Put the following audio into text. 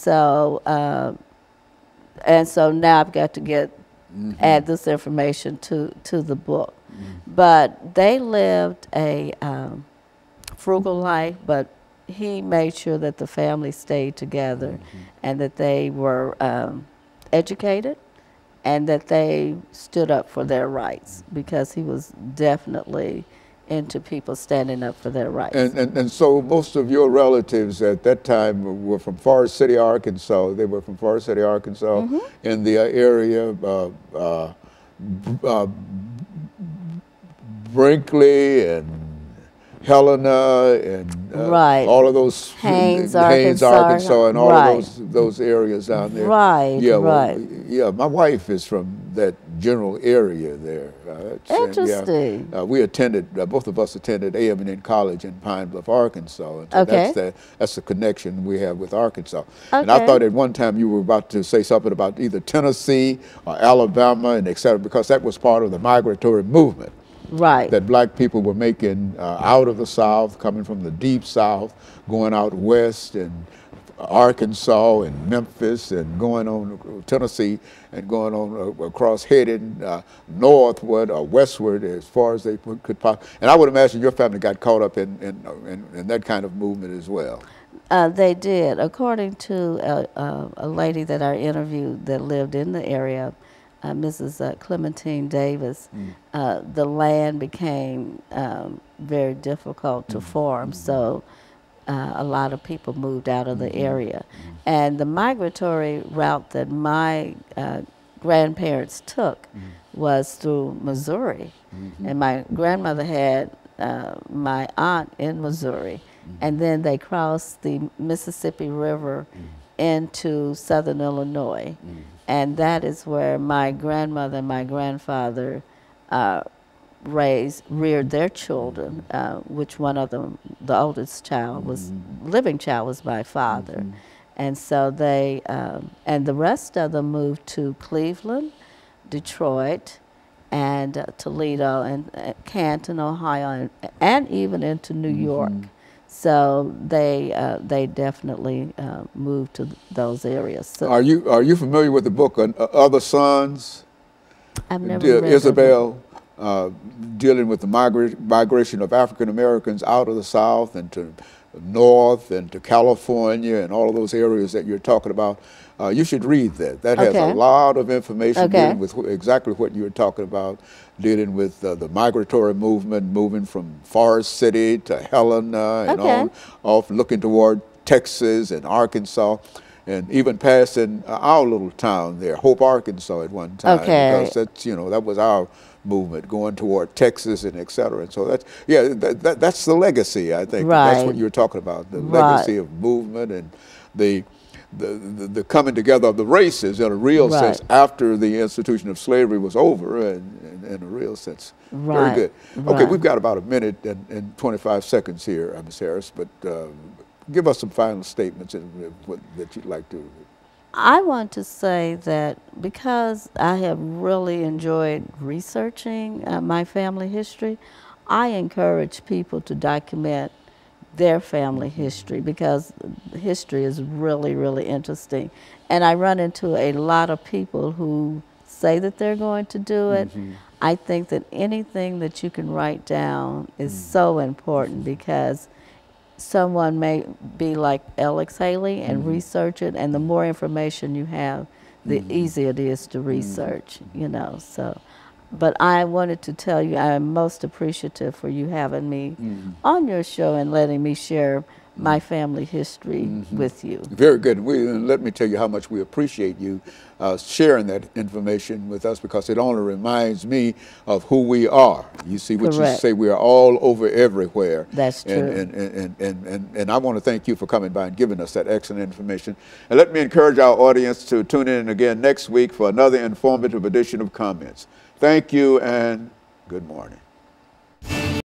So, and so now I've got to add this information to the book. But they lived a frugal life, but he made sure that the family stayed together and that they were educated and that they stood up for their rights, because he was definitely into people standing up for their rights. And so most of your relatives at that time were from Forest City, Arkansas. They were from Forest City, Arkansas, in the area Brinkley and Helena and all of those Haines, Arkansas, and all of those areas down there. Yeah, yeah. My wife is from that general area there. Interesting. We attended, both of us attended A&M College in Pine Bluff, Arkansas. And so that's the connection we have with Arkansas. And I thought at one time you were about to say something about either Tennessee or Alabama and et cetera, because that was part of the migratory movement. That black people were making out of the South, coming from the deep South, going out west and Arkansas and Memphis and going on Tennessee and going on across, heading northward or westward as far as they could possibly. And I would imagine your family got caught up in that kind of movement as well. They did. According to a lady that I interviewed that lived in the area, Mrs. Clementine Davis, the land became very difficult to farm, so a lot of people moved out of the area. And the migratory route that my grandparents took was through Missouri. And my grandmother had my aunt in Missouri, and then they crossed the Mississippi River into southern Illinois. And that is where my grandmother and my grandfather reared their children, which one of them, the oldest child, living child was my father. And so they, and the rest of them moved to Cleveland, Detroit, and Toledo, and Canton, Ohio, and even into New York. So they definitely moved to those areas. So are you familiar with the book Other Sons? I've never read Isabel, dealing with the migration of African Americans out of the South and to north and to California and all of those areas that you're talking about. You should read that. That has a lot of information dealing with exactly what you're talking about, dealing with the migratory movement, moving from Forest City to Helena and off looking toward Texas and Arkansas, and even passing our little town there, Hope, Arkansas, at one time, because that's, you know, that was our movement going toward Texas and et cetera. And so that's, that's the legacy, I think. That's what you're talking about, the legacy of movement and the coming together of the races in a real sense after the institution of slavery was over, and in a real sense. Very good. Okay, we've got about a minute and 25 seconds here, Ms. Harris, but give us some final statements that you'd like to. I want to say that because I have really enjoyed researching my family history, I encourage people to document their family history, because history is really, really interesting. And I run into a lot of people who say that they're going to do it. I think that anything that you can write down is so important, because someone may be like Alex Haley and research it, and the more information you have, the easier it is to research, you know. So, but I wanted to tell you I'm most appreciative for you having me on your show and letting me share my family history with you. Very good. Let me tell you how much we appreciate you sharing that information with us, because it only reminds me of who we are. You see what you say, we are all over everywhere. That's true. And I want to thank you for coming by and giving us that excellent information. And let me encourage our audience to tune in again next week for another informative edition of Comments. Thank you and good morning.